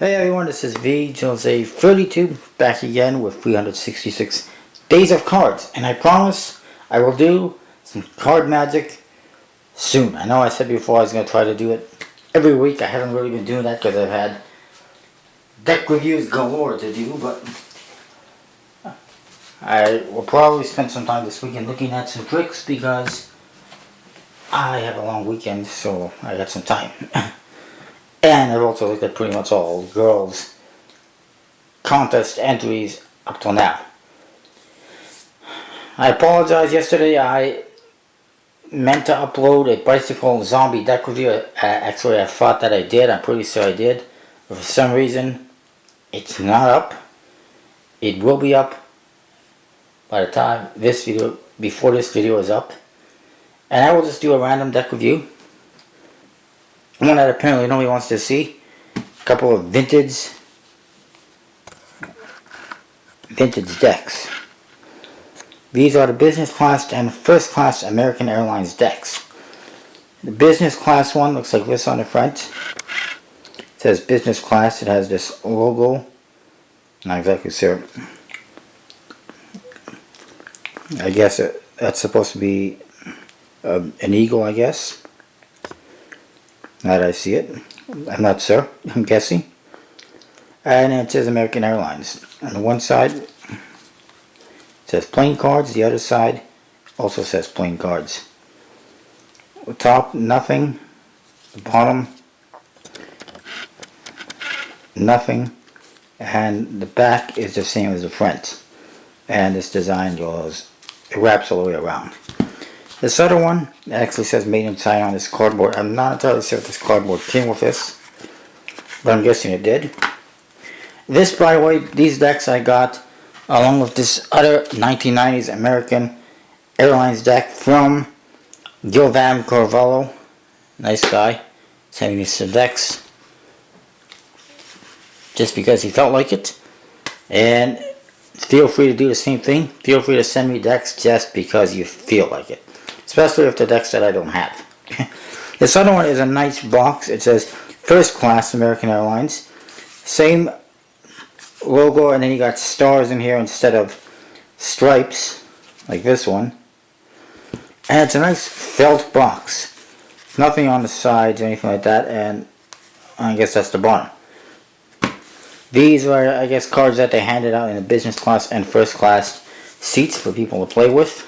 Hey everyone, this is Jose32 back again with 366 days of cards, and I promise I will do some card magic soon. I know I said before I was going to try to do it every week. I haven't really been doing that because I've had deck reviews galore to do, but I will probably spend some time this weekend looking at some tricks because I have a long weekend, so I got some time. And I've also looked at pretty much all girls' contest entries up till now. I apologize, yesterday I meant to upload a bicycle zombie deck review. Actually, I thought that I did. I'm pretty sure I did. But for some reason, it's not up. It will be up by the time before this video is up. And I will just do a random deck review. One that apparently nobody wants to see. A couple of vintage decks. These are the business class and first class American Airlines decks. The business class one looks like this on the front. It says business class. It has this logo. Not exactly sure. I guess that's supposed to be an eagle, I guess. Now that I see it, I'm not sure, I'm guessing. And it says American Airlines. On the one side, it says plain cards. The other side also says plain cards. The top, nothing. The bottom, nothing. And the back is the same as the front. And this design it wraps all the way around. This other one actually says made in China on this cardboard. I'm not entirely sure if this cardboard came with this, but I'm guessing it did. This, by the way, these decks I got along with this other 1990s American Airlines deck from Gilvam Carvalho. Nice guy. Sending me some decks just because he felt like it. And feel free to do the same thing. Feel free to send me decks just because you feel like it. Especially if the decks that I don't have. This other one is a nice box. It says First Class American Airlines. Same logo, and then you got stars in here instead of stripes, like this one. And it's a nice felt box. Nothing on the sides or anything like that, and I guess that's the bottom. These are, I guess, cards that they handed out in the business class and first class seats for people to play with.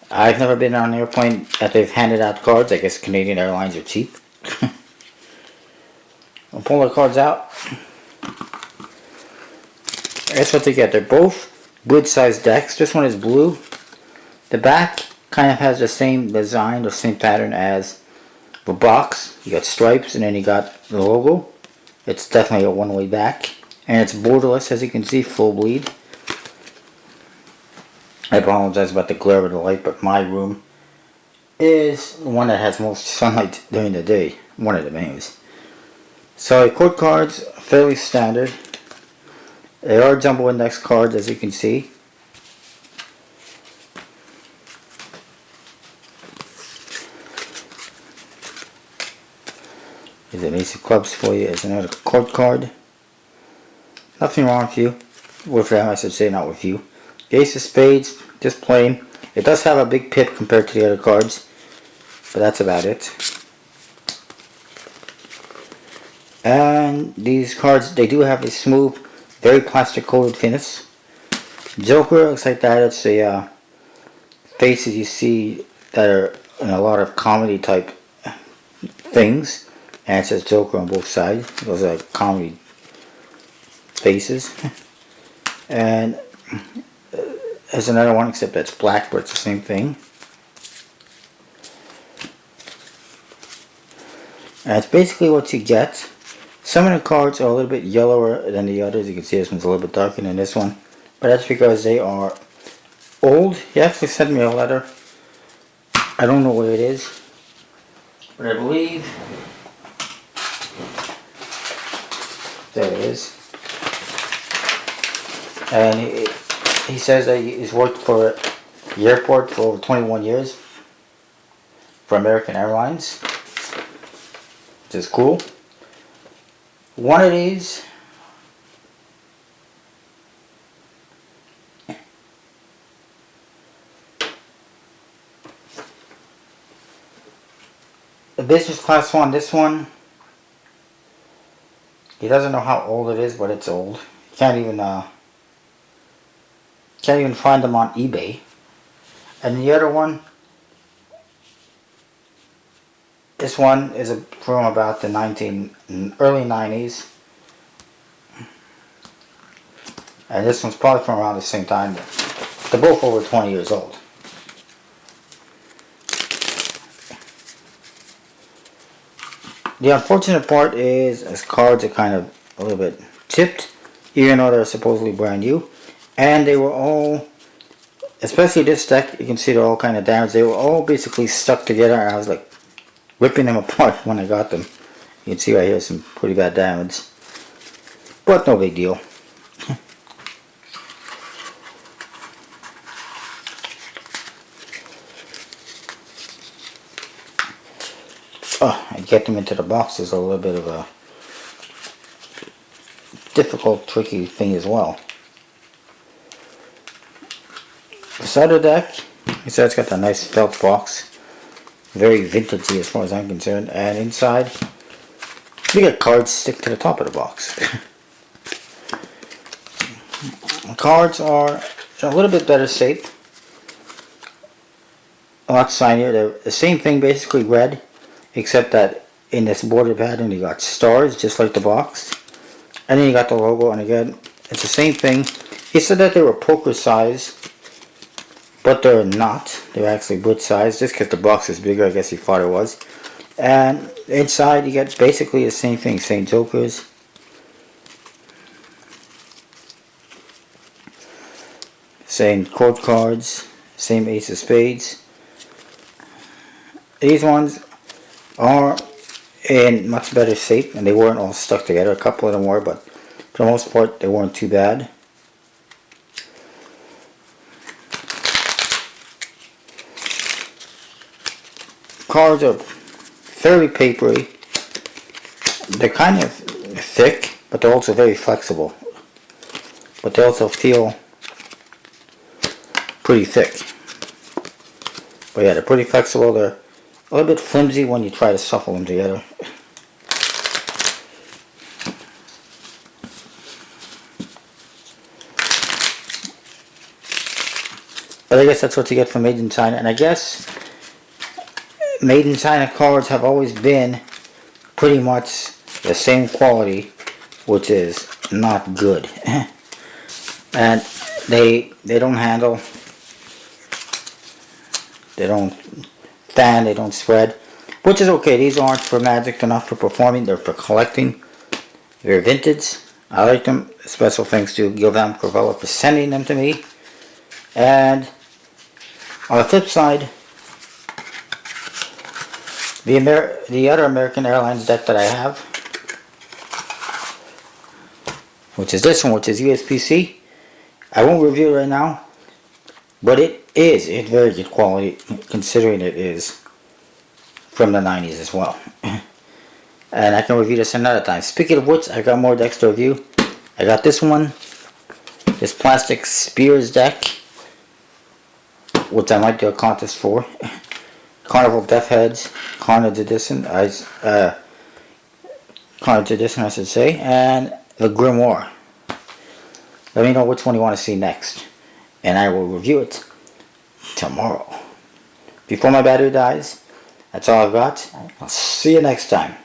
I've never been on an airplane that they've handed out cards. I guess Canadian Airlines are cheap. I'll pull the cards out. That's what they get. They're both good-sized decks. This one is blue. The back kind of has the same design, the same pattern as the box. You got stripes and then you got the logo. It's definitely a one-way back. And it's borderless, as you can see, full bleed. I apologize about the glare of the light, but my room is the one that has most sunlight during the day. One of the mains. So, court cards, fairly standard. They are jumbo index cards, as you can see. Here's an ace of clubs for you. There's another court card. Nothing wrong with them, I should say, not with you. The ace of spades, just plain. It does have a big pip compared to the other cards, but that's about it. And these cards, they do have a smooth, very plastic coated finish. Joker looks like that. It's the faces you see that are in a lot of comedy type things. And it says Joker on both sides. Those are comedy faces. And there's another one, except that's black, but it's the same thing. And it's basically what you get. Some of the cards are a little bit yellower than the others. You can see this one's a little bit darker than this one. But that's because they are old. He actually sent me a letter. I don't know what it is, but I believe there it is. And he says that he's worked for the airport for over 21 years for American Airlines, which is cool. one of these the business class one, this one, he doesn't know how old it is, but it's old. Can't even find them on eBay. And the other one, this one is from about the early 90s. And this one's probably from around the same time. They're both over 20 years old. The unfortunate part is his cards are kind of a little bit chipped, even though they're supposedly brand new. And they were all, especially this deck, you can see they're all kind of damaged. They were all basically stuck together, and I was like ripping them apart when I got them. You can see right here some pretty bad damage. But no big deal. And get them into the box is a little bit of a difficult, tricky thing as well. This other deck, you see it's got a nice felt box. Very vintagey as far as I'm concerned. And inside, you get cards stick to the top of the box. The cards are in a little bit better shape. A lot shinier. They're the same thing, basically red. Except that in this border pattern you got stars just like the box, and then you got the logo, and again it's the same thing. He said that they were poker size, but they're not. They're actually Brit size, just because the box is bigger. I guess he thought it was. And inside you get basically the same thing, same jokers, same court cards, same ace of spades. These ones are in much better shape, and they weren't all stuck together. A couple of them were, but for the most part they weren't too bad. Cards are fairly papery. They're kind of thick, but they're also very flexible. But they also feel pretty thick. But yeah, they're pretty flexible. They're a little bit flimsy when you try to shuffle them together. But I guess that's what you get from Made in China. And I guess Made in China cards have always been pretty much the same quality, which is not good. And they don't handle, they don't fan, they don't spread, which is okay. These aren't for Magic, they're not for performing, they're for collecting. They're vintage. I like them. Special thanks to Gilvam Carvalho for sending them to me. And on the flip side, the other American Airlines deck that I have, which is this one, which is USPC, I won't review it right now, but it is in very good quality, considering it is from the 90s as well. And I can review this another time. Speaking of which, I got more decks to review. I got this one, this plastic Spears deck, which I might do a contest for. Carnival Death Heads, Carnage Edition, Carnage Edition I should say, and the Grimoire. Let me know which one you want to see next, and I will review it tomorrow. Before my battery dies, that's all I've got. I'll see you next time.